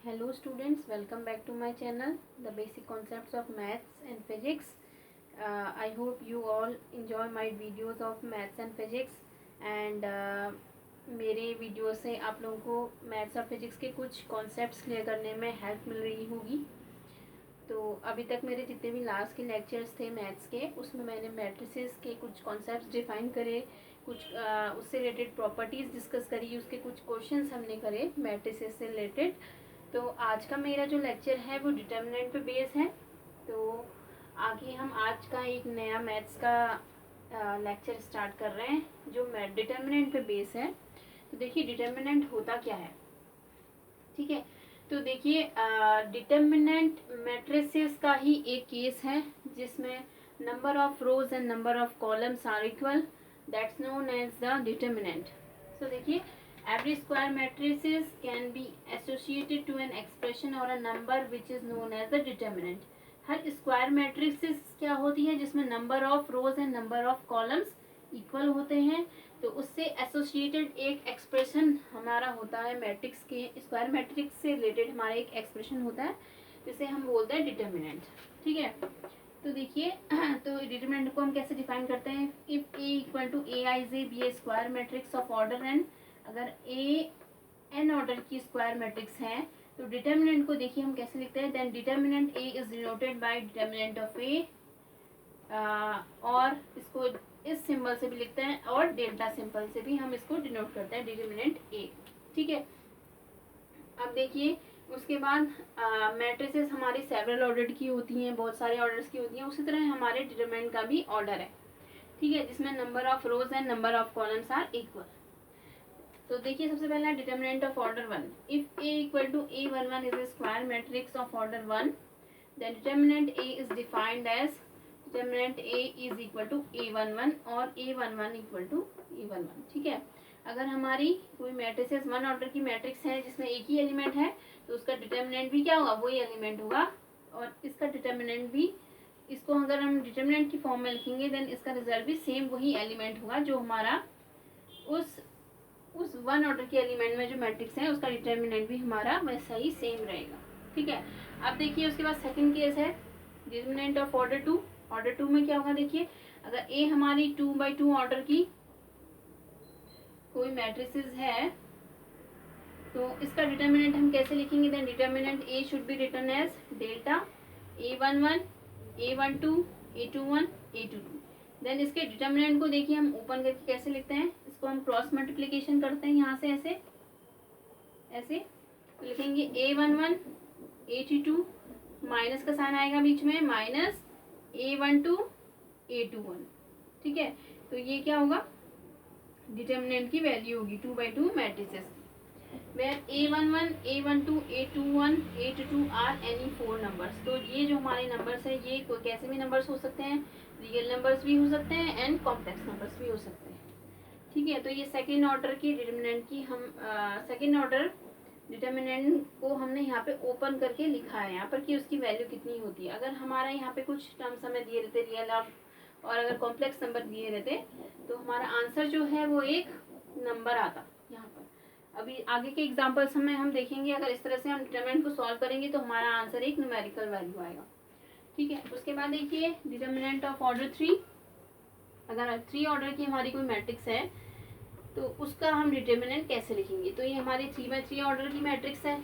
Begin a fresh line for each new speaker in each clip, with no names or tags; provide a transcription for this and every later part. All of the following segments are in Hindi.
Hello students, welcome back to my channel, The Basic Concepts of Maths and Physics. I hope you all enjoy my videos of Maths and Physics and मेरे वीडियो से आप लोगों को मैथ्स और फिजिक्स के कुछ कॉन्सेप्ट्स क्लियर करने में हेल्प मिल रही होगी। तो अभी तक मेरे जितने भी लास्ट के लेक्चर्स थे मैथ्स के, उसमें मैंने मैट्रिसेस के कुछ कॉन्सेप्ट्स डिफाइन करे, कुछ उससे रिलेटेड प्रॉपर्टीज़ डिस्कस करी, उसके कुछ क्वेश्चंस हमने करे मैट्रिसेस से रिलेटेड। तो आज का मेरा जो लेक्चर है वो डिटर्मिनेंट पे बेस है। तो आगे हम आज का एक नया मैथ्स का लेक्चर स्टार्ट कर रहे हैं जो डिटर्मिनेंट पे बेस है। तो देखिए डिटर्मिनेंट होता क्या है, ठीक है। तो देखिए डिटर्मिनेंट मैट्रिसेस का ही एक केस है जिसमें number of rows and number of columns are equal, that's known as the determinant. So देखिए every square matrices can be associated to an expression or a number which is known as the determinant। Her square matrices क्या होती है जिसमें number of rows and number of columns equal होते हैं, तो उससे एसोसिएटेड एक एक्सप्रेशन हमारा होता है मैट्रिक्स के, स्क्वायर मैट्रिक्स से रिलेटेड हमारा एक एक्सप्रेशन होता है जिसे हम बोलते हैं डिटर्मिनेंट, ठीक है। तो देखिए तो डिटर्मिनेंट को हम कैसे डिफाइन करते हैं, if A equal to A I J be A square matrix of order N, अगर ए एन ऑर्डर की स्क्वायर मैट्रिक्स है तो डिटर्मिनेंट को देखिए हम कैसे लिखते हैं, then determinant A is denoted by determinant of A, और इसको इस सिंबल से भी लिखते हैं और डेल्टा सिंबल से भी हम इसको डिनोट करते हैं डिटर्मिनेंट ए, ठीक है। अब देखिए उसके बाद मैट्रिसेस हमारी सेवरल ऑर्डर की होती हैं, बहुत सारे ऑर्डर्स की होती हैं, उसी तरह हमारे डिटर्मिनेंट का भी ऑर्डर है, ठीक है, जिसमें number of rows and number of columns are equal. तो देखिए सबसे पहला determinant of order one, if A equal to A one one is A square matrix of order one, then determinant A is defined as determinant A is equal to A one one और A one one equal to A one one, ठीक है। अगर हमारी कोई मैट्रिसेस वन ऑर्डर की मैट्रिक्स है जिसमें एक ही एलिमेंट है तो उसका डिटर्मिनेंट भी क्या होगा, वही एलिमेंट होगा, और इसका डिटर्मिनेंट भी, इसको अगर हम डिटर्मिनेंट की फॉर्म में लिखेंगे देन इसका रिजल्ट भी सेम वही एलिमेंट होगा जो हमारा उस वन ऑर्डर के एलिमेंट में जो मैट्रिक्स है उसका डिटर्मिनेंट भी हमारा वैसा ही सेम रहेगा, ठीक है। अब देखिए उसके बाद सेकंड केस है determinant of order two. Order two में क्या होगा, देखिए अगर ए हमारी 2x2 ऑर्डर की कोई मैट्रिसेस है तो इसका डिटर्मिनेंट हम कैसे लिखेंगे, then determinant A should be written as delta a11 a12 a21 a22। Then इसके डिटर्मिनेंट को देखिए हम ओपन करके कैसे लिखते हैं, इसको हम क्रॉस मल्टीप्लिकेशन करते हैं, यहाँ से ऐसे ऐसे तो लिखेंगे a11 a22 माइनस का साइन आएगा बीच में, माइनस a12 a21, ठीक है। तो ये क्या होगा, डिटर्मिनेंट की वैल्यू होगी 2x2 मैट्रिसेस की, where a11 a12 a21 a22 are any 4 numbers. तो ये जो हमारे नंबर्स है ये कोई कैसे भी नंबर्स हो सकते हैं, रियल नंबर्स भी हो सकते हैं एंड कॉम्प्लेक्स नंबर्स भी हो सकते हैं, ठीक है। तो ये सेकेंड ऑर्डर की डिटर्मिनेंट की हम सेकेंड ऑर्डर डिटर्मिनेंट को हमने यहाँ पे ओपन करके लिखा है यहाँ पर कि उसकी वैल्यू कितनी होती है। अगर हमारा यहाँ पे कुछ टर्म्स हमें दिए रहते रियल और अगर कॉम्प्लेक्स नंबर दिए रहते तो हमारा आंसर जो है वो एक नंबर आता यहाँ पर। अभी आगे के एग्जाम्पल्स में हम देखेंगे, अगर इस तरह से हम डिटर्मिनेंट को सॉल्व करेंगे तो हमारा आंसर एक न्यूमेरिकल वैल्यू आएगा, ठीक है। उसके बाद देखिए डिटर्मिनेंट ऑफ ऑर्डर थ्री, अगर 3 ऑर्डर की हमारी कोई मैट्रिक्स है तो उसका हम डिटर्मिनेंट कैसे लिखेंगे, तो ये हमारी 3x3 ऑर्डर की मैट्रिक्स है।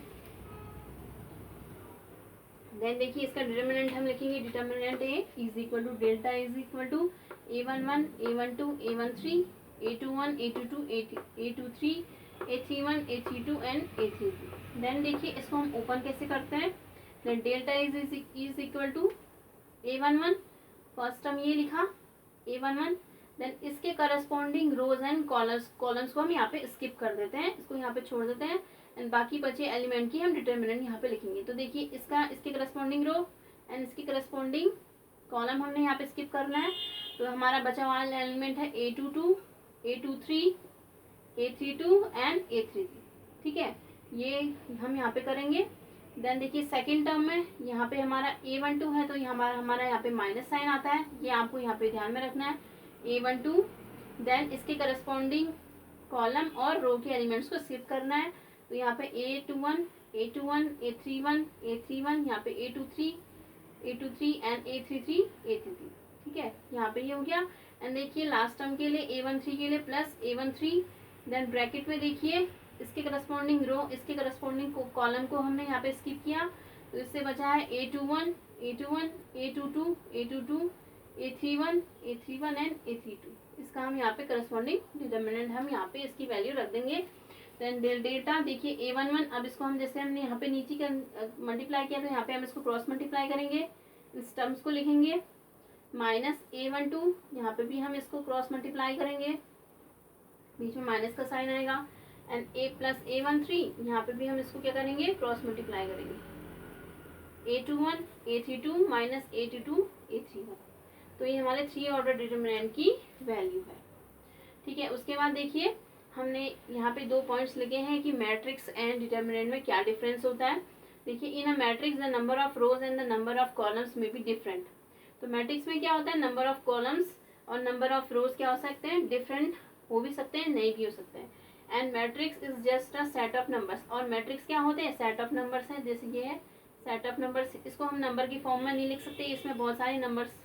देन देखिए इसका डिटर्मिनेंट हम लिखेंगे, determinant A is equal to delta is equal to a11 a12 a13 a21 a22 a23 a31 a32 and a33। Then देखिए इसको हम ओपन कैसे करते हैं, then delta is equal to a11, first term ये लिखा a11, देन इसके करस्पॉन्डिंग रोज एंड कॉलम्स को हम यहाँ पे स्किप कर देते हैं, इसको यहाँ पे छोड़ देते हैं एंड बाकी बचे एलिमेंट की हम डिटर्मिनेंट यहाँ पे लिखेंगे। तो देखिए इसके करस्पॉन्डिंग रो एंड इसके करस्पॉन्डिंग कॉलम हमने यहाँ पे स्किप करना है, तो हमारा बचा वाला एलिमेंट है a22 a23 a32 and a33, ठीक है, ये हम यहाँ पे करेंगे। देन देखिए सेकेंड टर्म में यहाँ पे हमारा a12 है तो हमारा यहाँ पे माइनस साइन आता है, ये आपको यहाँ पे ध्यान में रखना है, a12, देन इसके करस्पॉन्डिंग कॉलम और रो के एलिमेंट्स को स्किप करना है, तो यहाँ पे A21 A21 A31 A31, यहाँ पे A23 A23 and A33 A33, ठीक है, यहाँ पे ये हो गया। एंड देखिए लास्ट टर्म के लिए A13 के लिए प्लस A13, देन ब्रैकेट में देखिए इसके करस्पॉन्डिंग रो, इसके करस्पॉन्डिंग कॉलम को हमने यहाँ पे स्किप किया, तो इससे बचा है A21 A21 A22 A22 A31 A31 and A32। इसका हम यहाँ पे करस्पॉन्डिंग डिटर्मिनेंट हम यहाँ पे इसकी वैल्यू रख देंगे। देन डेल्टा देखिए A11, अब इसको हम जैसे हमने यहाँ पे नीचे का मल्टीप्लाई किया, तो यहाँ पे हम इसको क्रॉस मल्टीप्लाई करेंगे, इस टर्म्स को लिखेंगे, माइनस A12, यहाँ पे भी हम इसको क्रॉस मल्टीप्लाई करेंगे, बीच में माइनस का साइन आएगा, एंड A प्लस A13, यहाँ पे भी हम इसको क्या करेंगे, क्रॉस मल्टीप्लाई करेंगे, A21 A32 minus A22 A31। तो ये हमारे 3 ऑर्डर डिटर्मिनेंट की वैल्यू है, ठीक है। उसके बाद देखिए हमने यहाँ पे 2 पॉइंट्स लिखे हैं कि मैट्रिक्स एंड डिटर्मिनेंट में क्या डिफरेंस होता है। देखिए in a matrix the number of rows and the number of columns में बी डिफरेंट। तो मैट्रिक्स में क्या होता है, नंबर ऑफ कॉलम्स और नंबर ऑफ रोज क्या हो सकते हैं, डिफरेंट हो भी सकते हैं, नहीं भी हो सकते हैं। And matrix is just a set of numbers, और मैट्रिक्स क्या होते हैं, सेट ऑफ नंबर्स हैं। जैसे ये है सेट ऑफ नंबर्स, इसको हम नंबर की फॉर्म में नहीं लिख सकते, इसमें बहुत सारे नंबर्स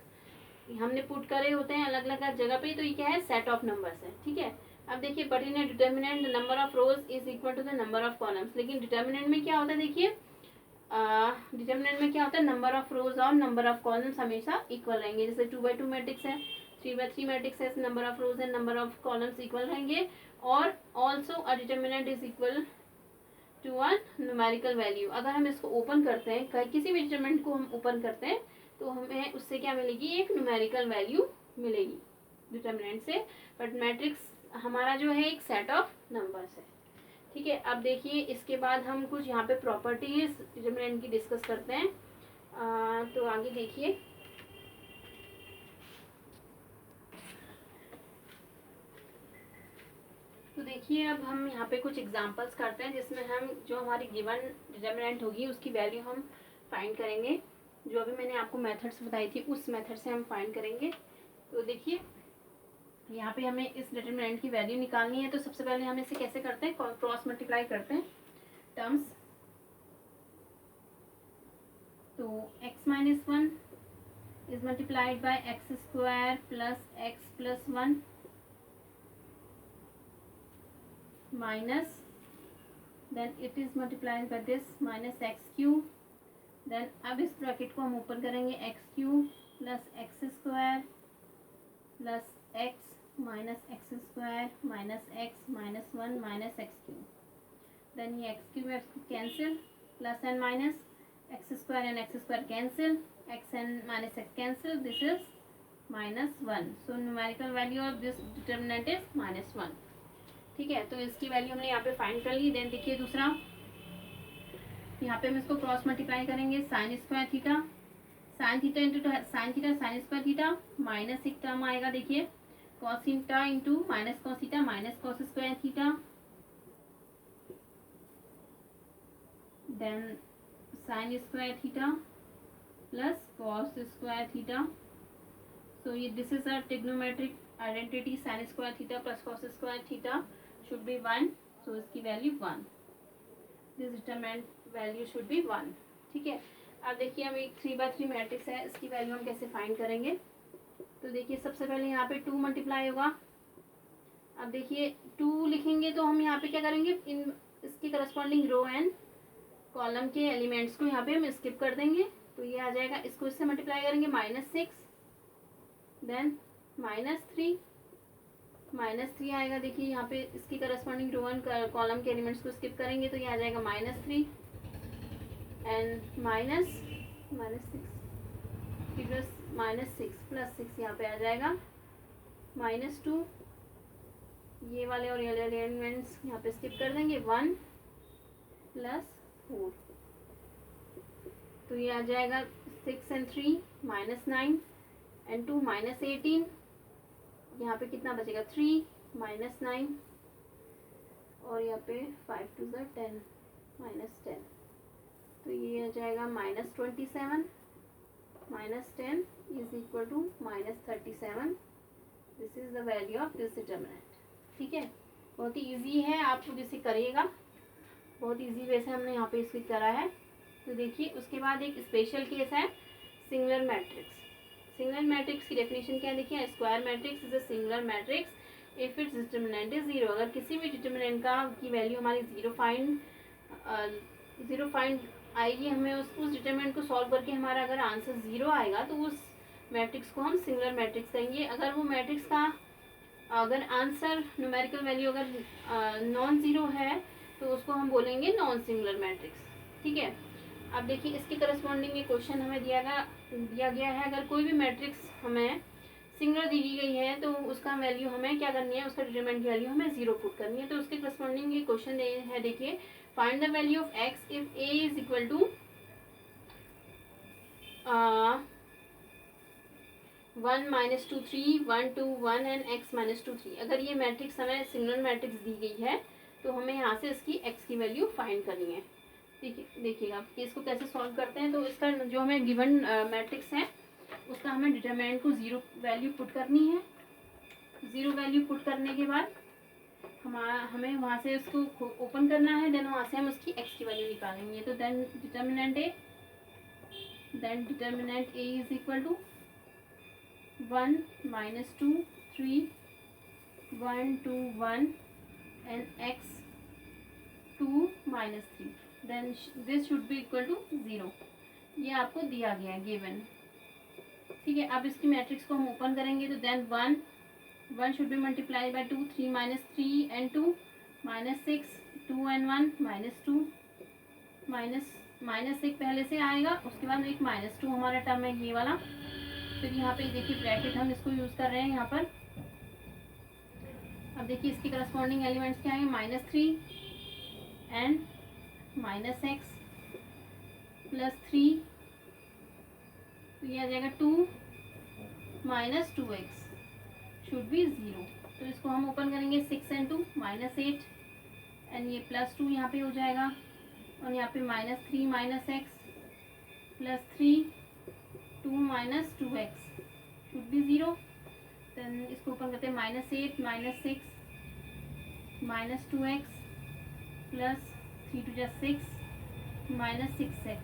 हमने पुट करे होते हैं अलग अलग जगह पे, तो ये क्या है, सेट ऑफ नंबर्स है, ठीक है। अब देखिए but in determinant the number of rows is equal to the number of columns. लेकिन डिटर्मिनेंट में क्या होता है, देखिए डिटर्मिनेंट में क्या होता है, नंबर ऑफ रोज और नंबर ऑफ कॉलम्स हमेशा इक्वल रहेंगे। जैसे 2/2 मैट्रिक्स है, 3/3 मैट्रिक्स है, number of rows and number of columns equal रहेंगे। और also a determinant is equal to a numerical value. अगर हम इसको ओपन करते हैं, किसी भी डिटर्मिनेंट को हम ओपन करते हैं, तो हमें उससे क्या मिलेगी, एक न्यूमेरिकल वैल्यू मिलेगी डिटर्मिनेंट से। बट मैट्रिक्स हमारा जो है एक सेट ऑफ नंबर्स है, ठीक है। अब देखिए इसके बाद हम कुछ यहाँ पे प्रॉपर्टीज डिटर्मिनेंट की डिस्कस करते हैं। तो आगे देखिए, तो देखिए अब हम यहाँ पे कुछ एग्जांपल्स करते हैं, जिसमें हम जो हमारी गिवन डिटर्मिनेंट होगी उसकी वैल्यू हम फाइंड करेंगे। जो अभी मैंने आपको मेथड्स बताई थी उस मेथड से हम फाइंड करेंगे। तो देखिए यहाँ पे हमें इस डिटर्मिनेंट की वैल्यू निकालनी है। तो सबसे पहले हम इसे कैसे करते हैं, क्रॉस मल्टीप्लाई करते हैं टर्म्स। तो x minus 1 is multiplied by x square plus x plus 1 minus, then it is multiplied by this minus x cube. Then अब इस ब्रैकेट को हम ओपन करेंगे, x cube plus x square plus x minus x square minus x minus 1 minus x cube. Then ये x cube x cancel, plus and minus x square and x square cancel, x and minus x cancel, this is -1। So numerical value of this determinant is -1, ठीक है। तो इसकी वैल्यू हमने यहाँ पे फाइंड कर ली। देन देखिए दूसरा, यहाँ पे हम इसको क्रॉस मल्टीप्लाई करेंगे, sine square theta sine theta into sine theta sine square theta, minus एक टर्म आएगा देखिए cos theta into minus cos theta minus cos square theta, then sine square theta plus cos square theta. So ये this is a trigonometric identity, sine square theta plus cos square theta should be 1। So इसकी value 1, this determinant value should be 1, ठीक है। अब देखिए हम एक 3/3 मैट्रिक्स है, इसकी वैल्यू हम कैसे फाइंड करेंगे। तो देखिए सबसे पहले यहाँ पे 2 मल्टीप्लाई होगा। अब देखिए 2 लिखेंगे तो हम यहाँ पे क्या करेंगे, इन इसके करस्पॉन्डिंग रो एंड कॉलम के एलिमेंट्स को यहाँ पे हम स्किप कर देंगे। तो ये आ जाएगा, इसको इससे मल्टीप्लाई करेंगे -6, देन -3 आएगा। देखिए यहाँ पे इसकी करस्पॉन्डिंग रो एंड कॉलम के एलिमेंट्स को स्किप करेंगे तो ये आ जाएगा -3 एंड माइनस 6 प्लस 6 यहाँ पे आ जाएगा -2। ये वाले और ये वाले एलिमेंट्स यहाँ पे स्किप कर देंगे, 1 + 4, तो ये आ जाएगा 6 एंड 3 -9 एंड 2 -18। यहाँ पे कितना बचेगा, 3 -9 और यहाँ पे 5 × 2 = 10 -10, तो ये आ जाएगा -27 -10 is equal to -37। This is the value of this determinant, ठीक है। बहुत ही इजी है, आप लोग इसे करिएगा। बहुत इजी वे से हमने यहाँ पे इसको करा है। तो देखिए उसके बाद एक स्पेशल केस है सिंगुलर मैट्रिक्स। सिंगुलर मैट्रिक्स की डेफिनेशन क्या है, देखिए square matrix is a singular matrix if its determinant is zero. अगर किसी भी डिटर्मिनेंट का की वैल्यू हमारी जीरो फाइंड आएगी, हमें उस डिटर्मिनेंट को सॉल्व करके हमारा अगर आंसर जीरो आएगा तो उस मैट्रिक्स को हम सिंगुलर मैट्रिक्स कहेंगे। अगर वो मैट्रिक्स का अगर आंसर न्यूमेरिकल वैल्यू अगर नॉन ज़ीरो है तो उसको हम बोलेंगे नॉन सिंगुलर मैट्रिक्स। ठीक है, अब देखिए इसके करस्पॉन्डिंग ये क्वेश्चन हमें दिया गया है। अगर कोई भी मैट्रिक्स हमें सिंगुलर दी गई है तो उसका वैल्यू हमें क्या करनी है, उसका डिटरमिनेंट की वैल्यू हमें जीरो पुट करनी है। तो उसके करस्पॉन्डिंग ये क्वेश्चन है, देखिए find the value of x if A is equal to 1 - 2 3 1 2 1 and x - 2 3। अगर ये मैट्रिक्स हमें सिंगुलर मैट्रिक्स दी गई है तो हमें यहाँ से इसकी x की वैल्यू फाइंड करनी है। देखिएगा कि इसको कैसे सॉल्व करते हैं। तो इसका जो हमें गिवन मैट्रिक्स है उसका हमें डिटरमिनेंट को जीरो वैल्यू पुट करनी है। जीरो वैल्यू पुट करने के बाद हमें वहाँ से उसको ओपन करना है, देन वहाँ से हम उसकी x की वैल्यू निकालेंगे। तो then determinant A is equal to 1 - 2 3 1 2 1 and x 2 - 3, then this should be equal to 0। ये आपको दिया गया है गिवन। ठीक है, अब इसकी मैट्रिक्स को हम ओपन करेंगे तो then 1 should be multiply by 2 3 - 3 and 2 -6 2 and 1 -2 minus एक पहले से आएगा, उसके बाद एक -2 हमारा टर्म है ये वाला। फिर यहाँ पे देखिए ब्रैकेट हम इसको यूज़ कर रहे हैं यहाँ पर। अब देखिए इसके करस्पॉन्डिंग एलिमेंट्स क्या आएंगे, -3 एंड -x +3, तो ये आ जाएगा 2 - 2x शुड बी 0। तो इसको हम ओपन करेंगे 6 and 2 -8 एंड ये +2 यहाँ पे हो जाएगा और यहाँ पे -3 - x +3 2 - 2x should be 0। Then इसको ओपन करते हैं -8 - 6 -2x +3 2 6 -6x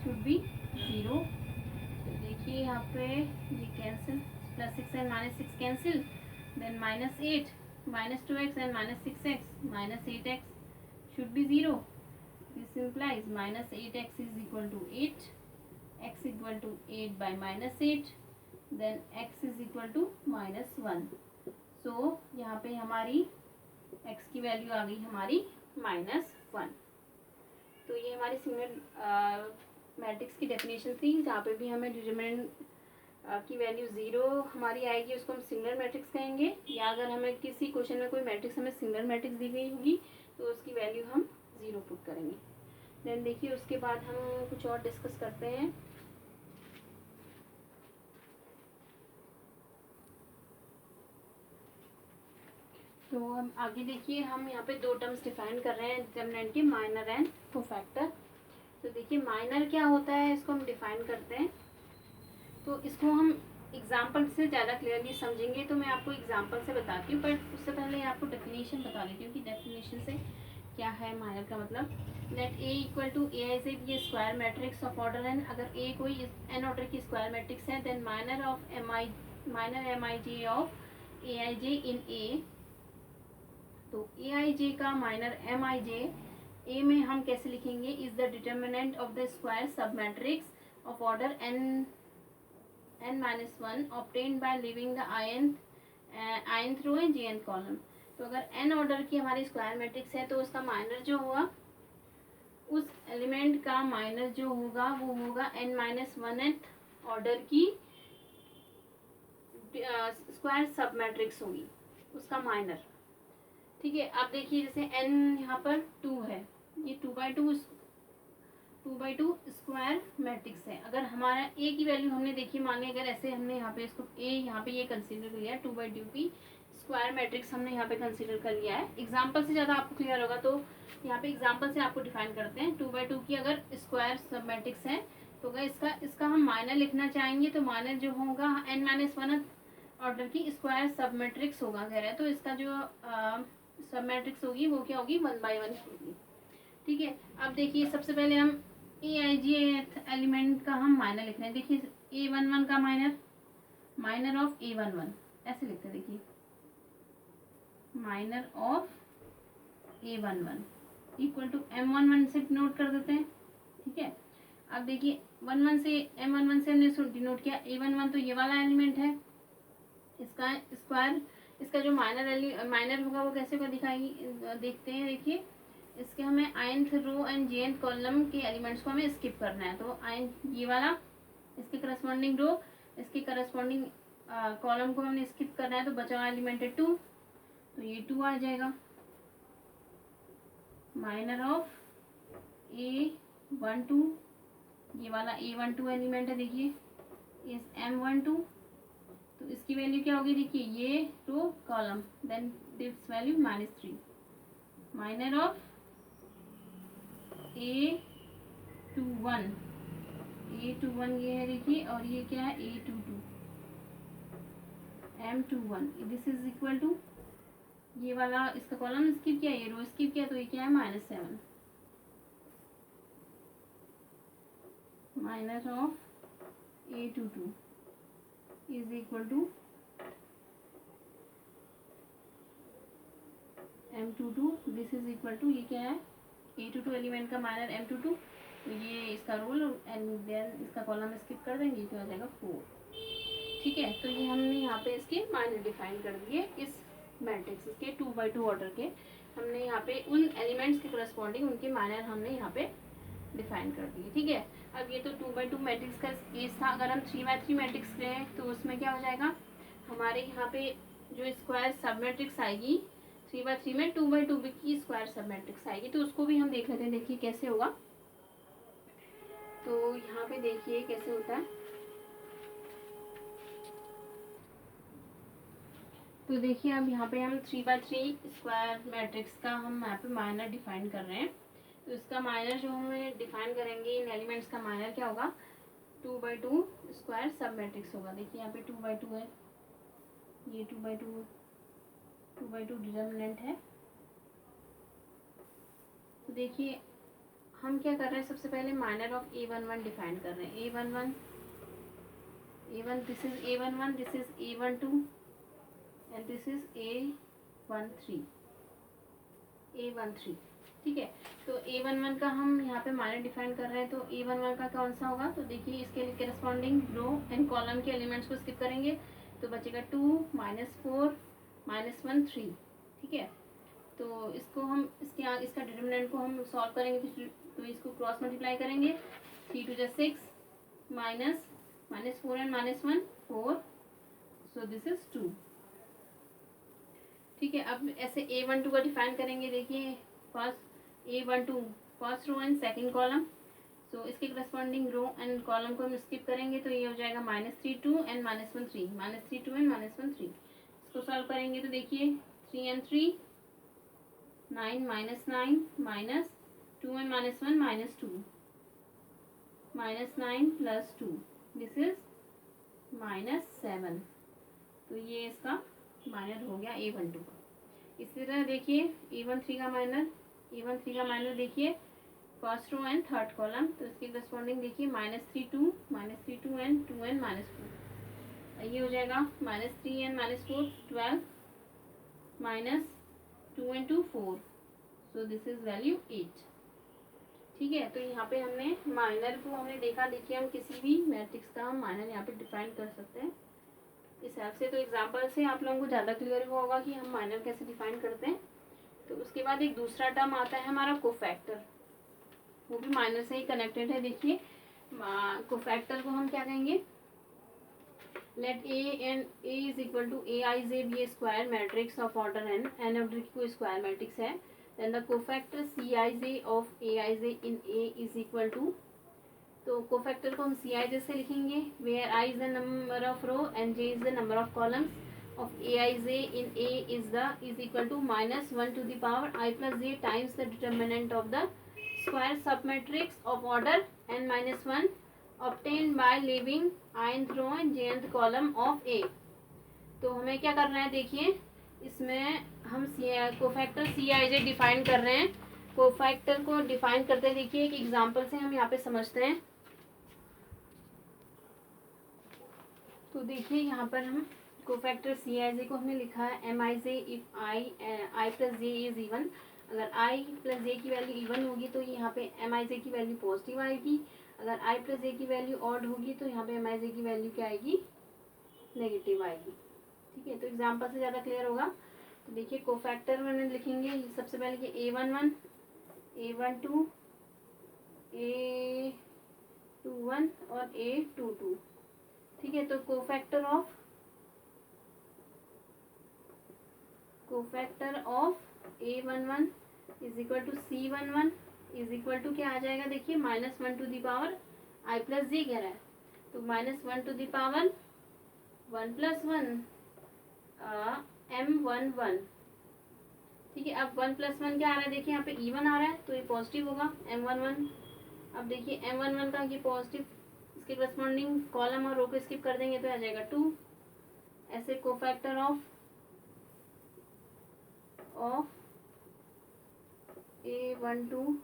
शुड बी 0। तो देखिए यहाँ पे ये cancel, +6 and -6 cancel, then -8 -2x and -6x -8x should be 0. This implies -8x is equal to 8, x equal to 8 by -8, then x is equal to -1. So यहाँ पे हमारी x की वैल्यू आ गई हमारी -1। तो ये हमारी सिंगुलर मैट्रिक्स की डेफिनेशन थी, जहाँ पे भी हमें डिटरमिनेंट की वैल्यू 0 हमारी आएगी उसको हम सिंगुलर मैट्रिक्स कहेंगे। या अगर हमें किसी क्वेश्चन में कोई मैट्रिक्स हमें सिंगुलर मैट्रिक्स दी गई होगी तो उसकी वैल्यू हम 0 पुट करेंगे। देन देखिए उसके बाद हम कुछ और डिस्कस करते हैं। तो हम आगे देखिए हम यहाँ पे दो टर्म्स डिफाइन कर रहे हैं डिटरमिनेंट के, माइनर एंड कोफैक्टर। तो देखिए माइनर क्या होता है इसको हम डिफाइन करते हैं। तो इसको हम एग्जाम्पल से ज़्यादा क्लियरली समझेंगे, तो मैं आपको एग्जाम्पल से बताती हूँ, बट उससे पहले आपको डेफिनेशन बता देती हूँ कि डेफिनेशन से क्या है माइनर का मतलब। Let A equal to A I J ये square matrix of order N. अगर ए कोई एन ऑर्डर की स्क्वायर मैट्रिक्स है then minor M I J of A I J in A. तो ए आई जे का माइनर एम आई जे ए में हम कैसे लिखेंगे, is the determinant of the square sub matrix of order n-1 obtained by leaving the ith row and jth column. तो अगर n ऑर्डर की हमारी स्क्वायर मैट्रिक्स है तो उसका माइनर जो होगा, उस एलिमेंट का माइनर जो होगा वो होगा n-1th ऑर्डर की स्क्वायर सब मैट्रिक्स होगी उसका माइनर। ठीक है, आप देखिए जैसे n यहाँ पर 2 है, ये 2/2 स्क्वायर मैट्रिक्स है। अगर हमारा a की वैल्यू हमने देखी, मान ली अगर ऐसे हमने यहाँ पे इसको a यहाँ पे ये कंसीडर कर लिया है, 2/2 की स्क्वायर मैट्रिक्स हमने यहाँ पे कंसीडर कर लिया है। एग्जाम्पल से ज़्यादा आपको क्लियर होगा तो यहाँ पे एग्जाम्पल से आपको डिफाइन करते हैं। 2/2 की अगर स्क्वायर सब मैट्रिक्स है तो अगर इसका हम माइनर लिखना चाहेंगे तो माइनर जो होगा n-1 ऑर्डर की स्क्वायर सब मैट्रिक्स होगा कह रहे हैं। तो इसका जो सब मैट्रिक्स होगी वो क्या होगी, 1/1 होगी। ठीक है, अब देखिए सबसे पहले हम ए आई जी एलिमेंट का हम माइनर लिख रहे हैं। देखिए A11 का माइनर ऑफ A11 ऐसे लिखते हैं। देखिए minor of A11 equal to M11 से डिनोट कर देते हैं। ठीक है, अब देखिए 11 से M11 से हमने डिनोट किया। A11 तो ये वाला एलिमेंट है, इसका स्क्वायर, इसका जो माइनर होगा वो कैसे होगा दिखाई देखते हैं। देखिए इसके हमें nth row and jth column के एलिमेंट्स को हमें स्किप करना है। तो ये वाला इसके करस्पॉन्डिंग रो, इसके करस्पॉन्डिंग कॉलम को हमने स्किप करना है, तो बचा हुआ एलिमेंट है 2, तो ये 2 आ जाएगा। माइनर ऑफ A12, ये वाला A12 एलिमेंट है, देखिए इस M12, तो इसकी वैल्यू क्या होगी, देखिए ये row column, then this value -3। Minor of A21 ये है देखिए, और ये क्या है A22 M21, this is equal to ये वाला इसका कॉलम स्किप किया, ये रो स्किप किया, तो ये क्या है -7। Minor of A22 is equal to M22, this is equal to ये क्या है A22 एलिमेंट का माइनर M22, तो ये इसका रोल एंड देन इसका कॉलम स्किप कर देंगे तो आ जाएगा 4। ठीक है, तो ये हमने यहाँ पे इसके माइनर डिफाइन कर दिए। इस मैट्रिक्स के 2x2 ऑर्डर के हमने यहाँ पे उन एलिमेंट्स के करस्पॉन्डिंग उनके माइनर हमने यहाँ पे डिफाइन कर दिए। ठीक है, अब ये तो 2x2 मैट्रिक्स का केस था। अगर हम 3x3 मैट्रिक्स लें तो उसमें क्या हो जाएगा, हमारे यहाँ पे जो स्क्वायर सब मैट्रिक्स आएगी 3x3 में 2x2 की स्क्वायर सब मैट्रिक्स आएगी, तो उसको भी हम देख लेते हैं। देखिए कैसे होगा, तो यहाँ पे देखिए कैसे होता है। तो देखिए अब यहाँ पे हम 3x3 स्क्वायर मैट्रिक्स का हम यहाँ पे माइनर डिफाइन कर रहे हैं। तो इसका माइनर जो हमें डिफाइन करेंगे इन एलिमेंट्स का माइनर क्या होगा, 2x2 स्क्वायर सब मैट्रिक्स होगा। देखिए यहाँ पे 2x2 है, ये 2x2 डिटर्मिनेंट है। तो देखिए हम क्या कर रहे हैं, सबसे पहले माइनर ऑफ A11 डिफाइन कर रहे हैं। A1 this is A11, this is A12 and this is A13। ठीक है, तो A11 का हम यहाँ पे माइनर डिफाइन कर रहे हैं। तो A11 का कौन सा होगा, तो देखिए इसके करस्पॉन्डिंग रो एंड कॉलम के एलिमेंट्स को स्किप करेंगे, तो बचेगा 2 -4 -1 3। ठीक है, तो इसको हम इसका डिटर्मिनेंट को हम सॉल्व करेंगे, तो इसको क्रॉस मल्टीप्लाई करेंगे। 3 2 6 -4 एंड -1 4, सो दिस इज 2। ठीक है, अब ऐसे A12 का डिफाइन करेंगे। देखिए first A12 first row and second column, so इसके करस्पॉन्डिंग रो एंड कॉलम को हम स्किप करेंगे, तो ये हो जाएगा -3 2 एंड -1 3, -3 2 एंड -1 3। इसको सॉल्व करेंगे तो देखिए 3 and 3 9 -9 -2 and -1 -2 -9 + 2, दिस इज -7। तो ये इसका माइनर हो गया A12 का। इसी तरह देखिए A13 का माइनर देखिए first row and third column, तो इसके करस्पॉन्डिंग देखिए -3 2 एंड 2 एंड -4, ये हो जाएगा -3 and -4 12 -2 and 2 4, so this is value 8। ठीक है, तो यहाँ पे हमने माइनर को हमने देखा। देखिए हम किसी भी मैट्रिक्स का हम माइनर यहाँ पे डिफाइन कर सकते हैं इस हिसाब से। तो एग्जांपल से आप लोगों को ज़्यादा क्लियर हुआ होगा कि हम माइनर कैसे डिफाइन करते हैं। तो उसके बाद एक दूसरा टर्म आता है हमारा कोफैक्टर, वो भी माइनर से ही कनेक्टेड है। देखिए कोफैक्टर को हम क्या कहेंगे, let A is equal to Aij be A square matrix of order n order की कोई स्क्वायर मैट्रिक्स है, then the cofactor Cij of Aij in A is equal to, तो कोफैक्टर को हम Cij से लिखेंगे, where I is the number of row and J is the number of columns of Aij in A is equal to -1 to the power I plus j times the determinant of the square sub matrix of order n-1 obtained by leaving ith row and jth column of A। तो हमें क्या करना है, देखिए इसमें हम कोफैक्टर Cij डिफाइन कर रहे हैं। कोफैक्टर को डिफाइन करते देखिए एक एग्जांपल से हम यहाँ पे समझते हैं। तो देखिए यहाँ पर हम कोफैक्टर सी आई जे को हमने लिखा है M I J if I plus J is even. अगर आई प्लस जे की वैल्यू इवन होगी तो यहाँ पे एम आई जे की वैल्यू पॉजिटिव आएगी। अगर आई प्लस जे की वैल्यू ऑड होगी तो यहाँ पे एम आई जे की वैल्यू क्या आएगी, नेगेटिव आएगी। ठीक है, तो एग्जाम्पल से ज़्यादा क्लियर होगा। तो देखिए कोफैक्टर में लिखेंगे सबसे पहले कि A11 A12 A21 और A22। ठीक है, तो cofactor of A11 is equal to C11 is equal to क्या आ जाएगा, देखिए -1 to the power I plus J कह रहा है, तो -1 to the power 1 plus 1 M11। ठीक है, अब 1 प्लस 1 क्या आ रहा है, देखिए यहाँ पे इवन आ रहा है तो ये पॉजिटिव होगा M11। अब देखिए M11 का ये पॉजिटिव, इसके करस्पॉन्डिंग कॉलम और रो को स्किप कर देंगे तो आ जाएगा 2। ऐसे cofactor of A12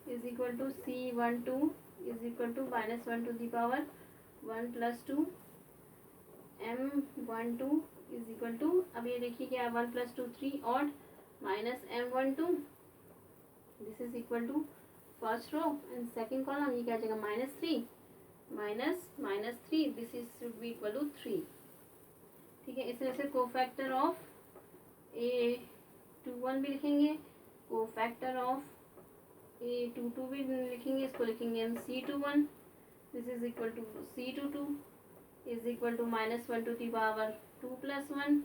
is equal to C12 is equal to -1 to the power 1 plus 2 M12 is equal to, अब ये देखिए क्या 1 plus 2 3 odd minus M12, this is equal to first row and second column, ये क्या आ जाएगा -3 -3, this is should be equal to 3। ठीक है, इस तरह से कोफैक्टर ऑफ A21 भी लिखेंगे, कोफैक्टर ऑफ A22 भी लिखेंगे, इसको लिखेंगे हम C21, this is equal to C22 is equal to -1 to the power 2 plus 1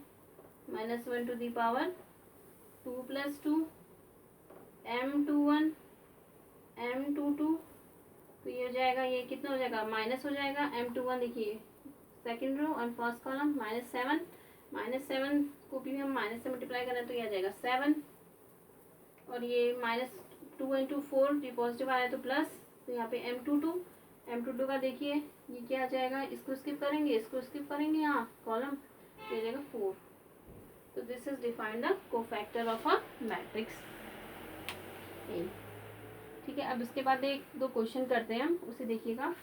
-1 to the power 2 plus 2 M21 M22, तो ये हो जाएगा, ये कितना हो जाएगा माइनस हो जाएगा। M21 देखिए सेकेंड रो और फर्स्ट कॉलम -7 को भी हम माइनस से मल्टीप्लाई करें तो ये आ जाएगा 7, और ये -2 इंटू 4 ये पॉजिटिव आया तो प्लस, तो यहाँ पे M22 का देखिए ये क्या आ जाएगा, इसको स्किप करेंगे यहाँ कॉलम, तो ये जाएगा 4। तो this is defined the cofactor of a matrix A. ठीक है, अब इसके बाद एक दो क्वेश्चन करते हैं हम, उसे देखिएगा।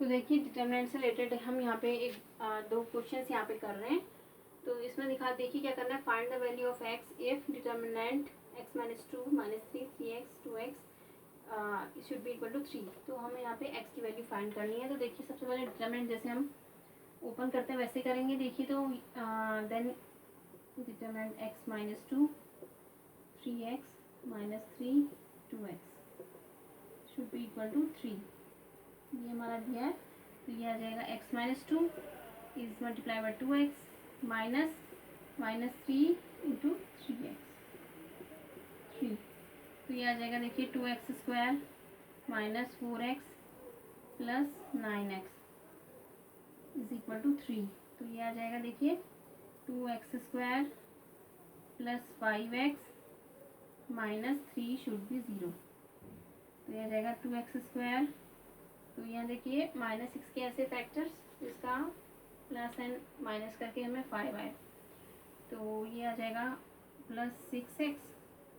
तो देखिए डिटरमिनेंट से रिलेटेड हम यहाँ पे दो क्वेश्चंस यहाँ पे कर रहे हैं। तो इसमें दिखा देखिए क्या करना है, find the value of x if determinant x -2 -3 3x 2x should be equal to 3। तो हमें यहाँ पे x की वैल्यू फाइंड करनी है। तो देखिए सबसे पहले डिटरमिनेंट जैसे हम ओपन करते हैं वैसे करेंगे। देखिए तो then determinant x -2 3x -3 2x should be equal to 3, ये हमारा दिया है। तो ये आ जाएगा x -2 is multiply by 2x minus -3 into 3x 3, तो ये आ जाएगा देखिए 2x² minus 4x plus 9x is equal to 3। तो ये आ जाएगा देखिए 2x² plus 5x minus 3 should be 0। तो ये आ जाएगा 2x², तो यहाँ देखिए -6 के ऐसे फैक्टर्स इसका प्लस एंड माइनस करके हमें 5 आए, तो ये आ जाएगा plus 6x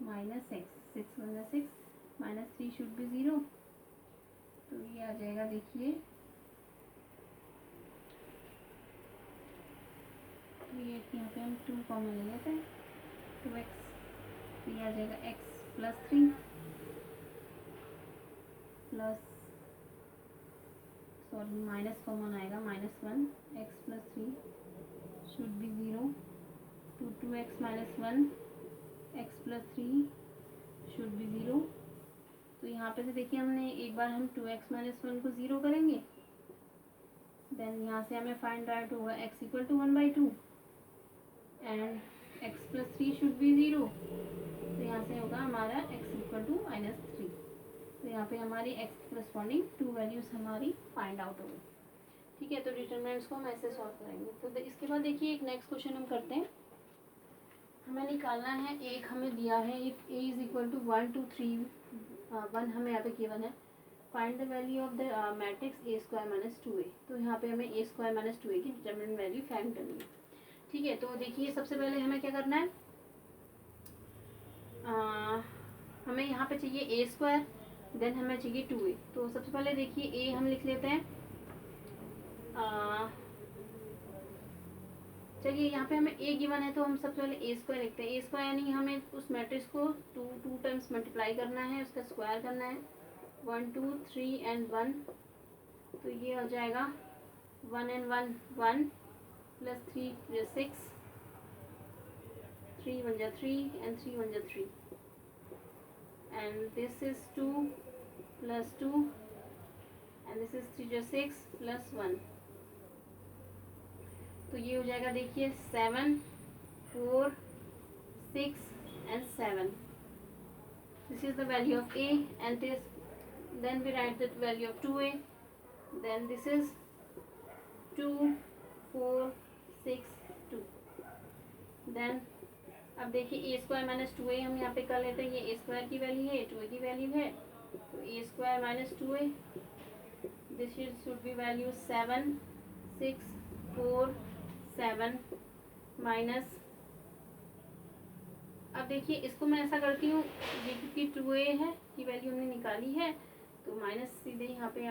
minus x 6 - 6 minus 3 should be 0। तो ये आ जाएगा देखिए, ये यहाँ पे हम 2 कॉमन ले लेते हैं 2x, तो ये आ जाएगा x plus 3 plus sorry minus common आएगा -1 x plus 3 should be 0 to 2x - 1 x plus 3 should be 0। तो यहाँ पे से देखिए हमने एक बार हम 2x - 1 को 0 करेंगे, देन यहाँ से हमें फाइंड आउट होगा x equal to 1/2 and x plus 3 should be 0। तो यहाँ से होगा हमारा x इक्वल टू -3। तो यहाँ पे हमारी x के करस्पॉन्डिंग 2 वैल्यूज़ हमारी फाइंड आउट होगी। ठीक है, तो डिटरमिनेंट्स को हम ऐसे सॉल्व करेंगे। तो इसके बाद देखिए एक नेक्स्ट क्वेश्चन हम करते हैं। हमें निकालना है, एक हमें दिया है if a is equal to 1 2 3 1 हमें यहाँ पे गिवन है, find the value of the matrix A square minus 2a। तो यहाँ पे हमें ए स्क्वायर माइनस 2a की डिटरमिनेंट वैल्यू फाइंड करनी है। ठीक है, तो देखिए सबसे पहले हमें क्या करना है, हमें यहाँ पे चाहिए ए स्क्वायर, देन हमें चाहिए 2a। तो सबसे पहले देखिए ए हम लिख लेते हैं, चलिए यहाँ पे हमें ए गिवन है तो हम सबसे पहले ए स्क्वायर लिखते हैं। ए स्क्वायर यानी हमें उस मैट्रिक्स को टू टाइम्स मल्टीप्लाई करना है, उसका स्क्वायर करना है, 1 2 3 एंड 1। तो ये हो जाएगा 1 and 1 1 प्लस 3 is 6, 3 1 जा 3 and 3 1 जा 3, and this is 2 plus 2 and this is 3 जा 6 plus 1। तो ये हो जाएगा देखिए 7 4 6 and 7। This is the value of a, and this then we write the value of 2a, then this is 2 4 6 2। then अब देखिए ए स्क्वायर माइनस 2a हम यहाँ पे कर लेते हैं, ये ए स्क्वायर की वैल्यू है, 2a की वैल्यू है, तो A square minus 2a, this should be value 7 6 4 7 minus, अब देखिए इसको मैं ऐसा करती हूँ, ये क्योंकि 2a है की वैल्यू हमने निकाली है तो माइनस सीधे यहाँ पे